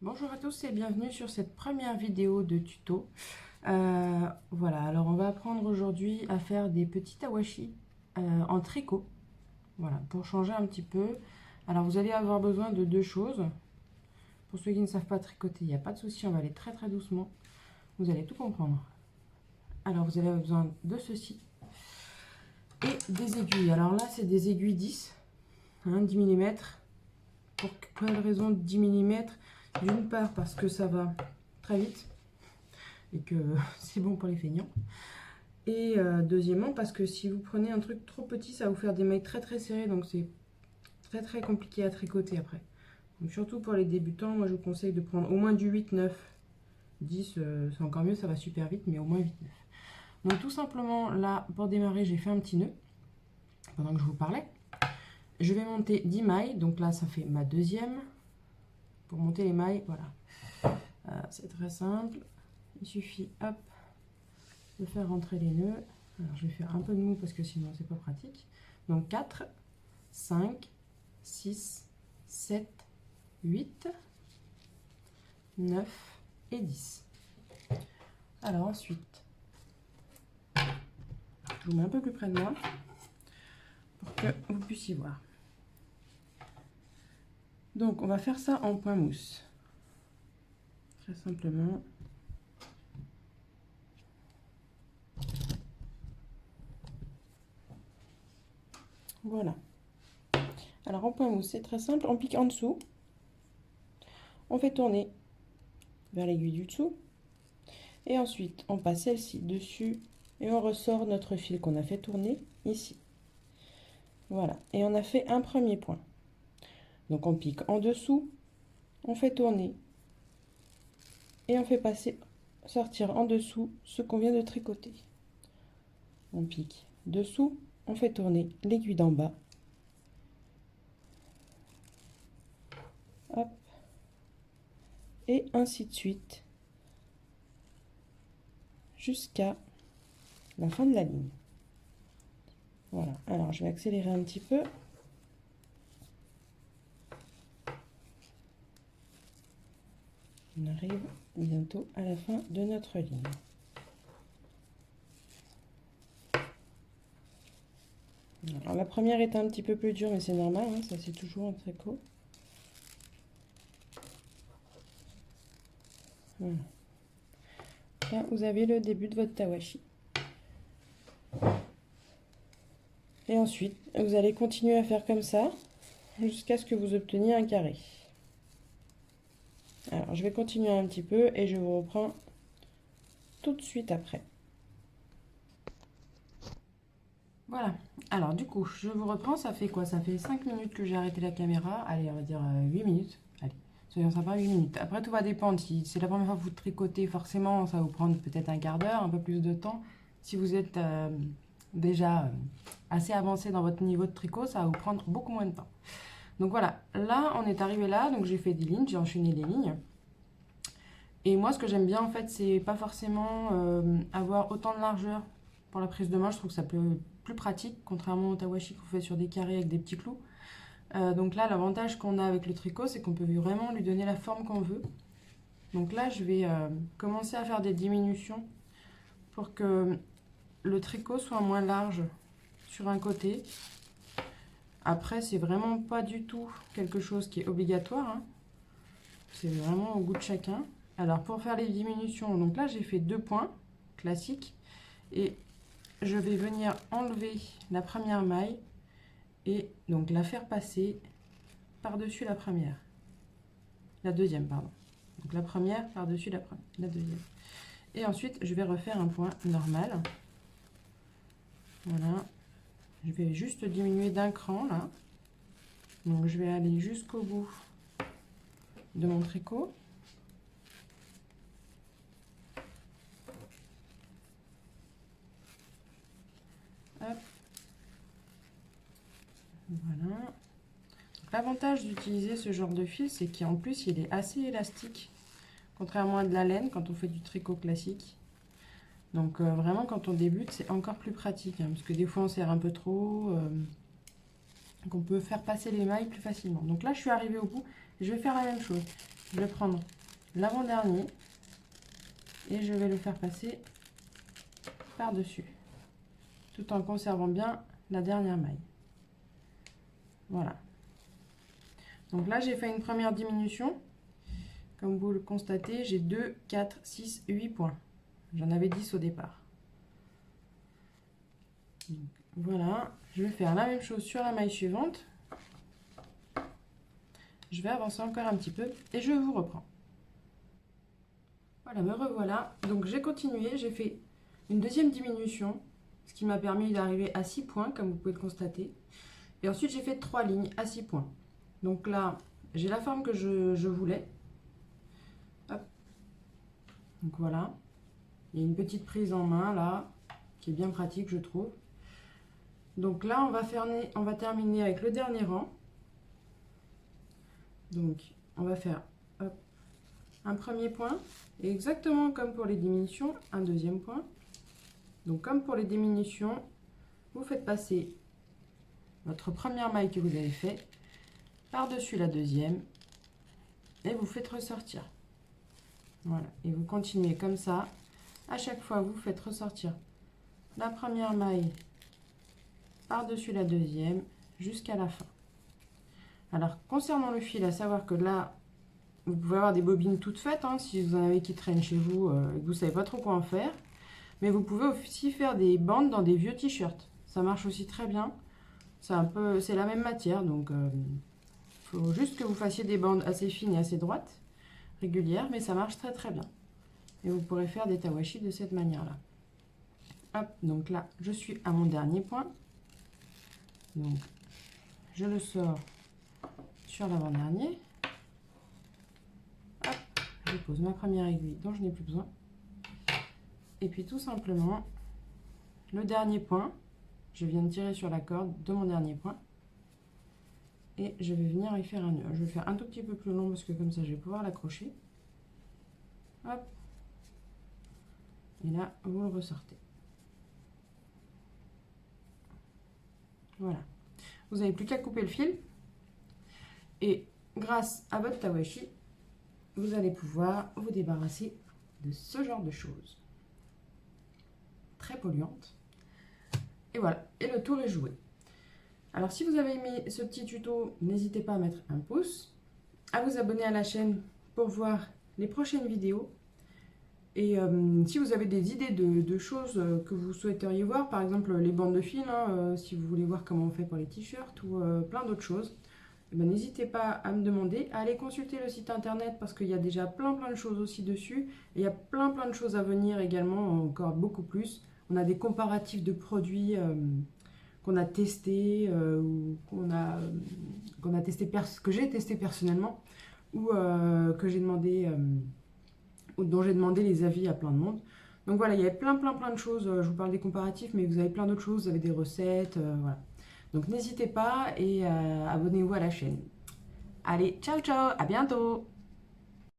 Bonjour à tous et bienvenue sur cette première vidéo de tuto. Voilà, alors on va apprendre aujourd'hui à faire des petits tawashi en tricot. Voilà, pour changer un petit peu. Alors vous allez avoir besoin de deux choses. Pour ceux qui ne savent pas tricoter, il n'y a pas de souci, on va aller très doucement. Vous allez tout comprendre. Alors vous allez avoir besoin de ceci et des aiguilles. Alors là, c'est des aiguilles 10, 10 mm. Pour quelle raison 10 mm? D'une part parce que ça va très vite et que c'est bon pour les feignants. Et deuxièmement parce que si vous prenez un truc trop petit, ça va vous faire des mailles très serrées, donc c'est très compliqué à tricoter après. Donc surtout pour les débutants, moi je vous conseille de prendre au moins du 8, 9, 10, c'est encore mieux, ça va super vite, mais au moins 8, 9. Donc tout simplement là, pour démarrer, j'ai fait un petit nœud pendant que je vous parlais. Je vais monter 10 mailles, donc là ça fait ma deuxième. Pour monter les mailles, voilà. C'est très simple. Il suffit, hop, de faire rentrer les nœuds. Alors je vais faire un peu de mou parce que sinon c'est pas pratique. Donc 4, 5, 6, 7, 8, 9 et 10. Alors ensuite, je vous mets un peu plus près de moi pour que vous puissiez voir. Donc on va faire ça en point mousse. Très simplement. Voilà. Alors en point mousse, c'est très simple. On pique en dessous. On fait tourner vers l'aiguille du dessous. Et ensuite, on passe celle-ci dessus et on ressort notre fil qu'on a fait tourner ici. Voilà. Et on a fait un premier point. Donc on pique en dessous, on fait tourner et on fait passer, sortir en dessous ce qu'on vient de tricoter. On pique dessous, on fait tourner l'aiguille d'en bas. Hop. Et ainsi de suite jusqu'à la fin de la ligne. Voilà. Alors je vais accélérer un petit peu. On arrive bientôt à la fin de notre ligne. Alors, la première est un petit peu plus dure, mais c'est normal, hein, ça c'est toujours un tricot. Voilà. Là, vous avez le début de votre tawashi. Et ensuite, vous allez continuer à faire comme ça jusqu'à ce que vous obteniez un carré. Alors, je vais continuer un petit peu et je vous reprends tout de suite après. Voilà. Alors, du coup, je vous reprends. Ça fait quoi? Ça fait 5 minutes que j'ai arrêté la caméra. Allez, on va dire 8 minutes. Allez, soyons sympas, 8 minutes. Après, tout va dépendre. Si c'est la première fois que vous tricotez, forcément, ça va vous prendre peut-être un quart d'heure, un peu plus de temps. Si vous êtes déjà assez avancé dans votre niveau de tricot, ça va vous prendre beaucoup moins de temps. Donc voilà, là, on est arrivé là. Donc j'ai fait des lignes, j'ai enchaîné les lignes. Et moi, ce que j'aime bien, en fait, c'est pas forcément avoir autant de largeur pour la prise de main. Je trouve que ça peut être plus pratique, contrairement au tawashi qu'on fait sur des carrés avec des petits clous. Donc là, l'avantage qu'on a avec le tricot, c'est qu'on peut vraiment lui donner la forme qu'on veut. Donc là, je vais commencer à faire des diminutions pour que le tricot soit moins large sur un côté. Après, c'est vraiment pas du tout quelque chose qui est obligatoire, hein. C'est vraiment au goût de chacun. Alors pour faire les diminutions, donc là j'ai fait 2 points classiques et je vais venir enlever la première maille et donc la faire passer par-dessus la première. La deuxième, pardon. Donc la première par-dessus la deuxième. Et ensuite je vais refaire un point normal. Voilà. Je vais juste diminuer d'un cran là. Donc je vais aller jusqu'au bout de mon tricot. Hop. Voilà. L'avantage d'utiliser ce genre de fil, c'est qu'en plus, il est assez élastique, contrairement à de la laine quand on fait du tricot classique. Donc vraiment, quand on débute, c'est encore plus pratique, hein, parce que des fois, on serre un peu trop, donc on peut faire passer les mailles plus facilement. Donc là, je suis arrivée au bout, je vais faire la même chose. je vais prendre l'avant-dernier et je vais le faire passer par-dessus, tout en conservant bien la dernière maille. Voilà. Donc là, j'ai fait une première diminution. Comme vous le constatez, j'ai 2, 4, 6, 8 points. J'en avais 10 au départ. Donc, voilà, je vais faire la même chose sur la maille suivante. Je vais avancer encore un petit peu et je vous reprends. Voilà, me revoilà. Donc j'ai continué, j'ai fait une deuxième diminution, ce qui m'a permis d'arriver à 6 points, comme vous pouvez le constater. Et ensuite, j'ai fait 3 lignes à 6 points. Donc là, j'ai la forme que je voulais. Hop. Donc voilà. Il y a une petite prise en main là, qui est bien pratique, je trouve. Donc là, on va terminer avec le dernier rang. Donc, on va faire hop, un premier point. Et exactement comme pour les diminutions, un deuxième point. Donc, comme pour les diminutions, vous faites passer votre première maille que vous avez fait par-dessus la deuxième. Et vous faites ressortir. Voilà. Et vous continuez comme ça. À chaque fois, vous faites ressortir la première maille par-dessus la deuxième jusqu'à la fin. Alors, concernant le fil, à savoir que là, vous pouvez avoir des bobines toutes faites, hein, si vous en avez qui traînent chez vous et que vous ne savez pas trop quoi en faire. Mais vous pouvez aussi faire des bandes dans des vieux t-shirts. Ça marche aussi très bien. C'est la même matière, donc il faut juste que vous fassiez des bandes assez fines et assez droites, régulières, mais ça marche très très bien. Et vous pourrez faire des tawashi de cette manière-là. Hop, donc là, je suis à mon dernier point. Donc, je le sors sur l'avant-dernier. Hop, je pose ma première aiguille dont je n'ai plus besoin. Et puis tout simplement, le dernier point, je viens de tirer sur la corde de mon dernier point. Et je vais venir y faire un nœud. Je vais le faire un tout petit peu plus long parce que comme ça, je vais pouvoir l'accrocher. Hop. Et là, vous le ressortez. Voilà. Vous n'avez plus qu'à couper le fil. Et grâce à votre tawashi, vous allez pouvoir vous débarrasser de ce genre de choses. Très polluantes. Et voilà. Et le tour est joué. Alors, si vous avez aimé ce petit tuto, n'hésitez pas à mettre un pouce, à vous abonner à la chaîne pour voir les prochaines vidéos. Et si vous avez des idées de choses que vous souhaiteriez voir, par exemple les bandes de fil, hein, si vous voulez voir comment on fait pour les t-shirts ou plein d'autres choses, n'hésitez pas à me demander, à aller consulter le site internet parce qu'il y a déjà plein de choses aussi dessus. Et il y a plein de choses à venir également, encore beaucoup plus. On a des comparatifs de produits qu'on a testés, ou que j'ai testé personnellement, ou que j'ai demandé... dont j'ai demandé les avis à plein de monde. Donc voilà, il y a plein de choses. Je vous parle des comparatifs, mais vous avez plein d'autres choses. Vous avez des recettes, voilà. Donc n'hésitez pas et abonnez-vous à la chaîne. Allez, ciao, à bientôt!